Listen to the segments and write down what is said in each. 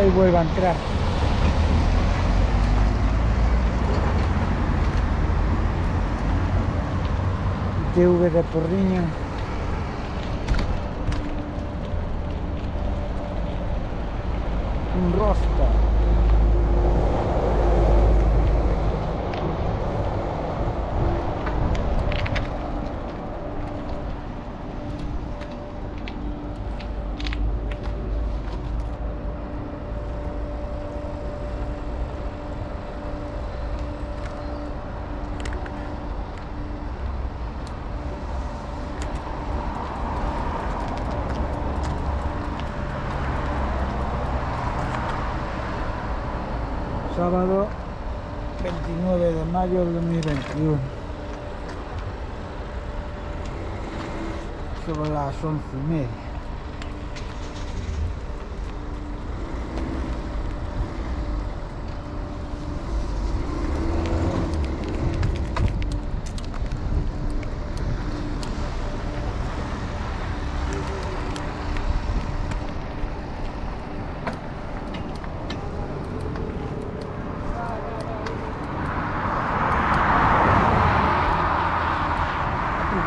y vuelva a entrar. TV de Porriño. Un Rosca. Sábado 29 de mayo del 2021, sobre las 11:30.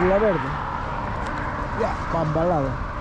La verde, ya, va embalado.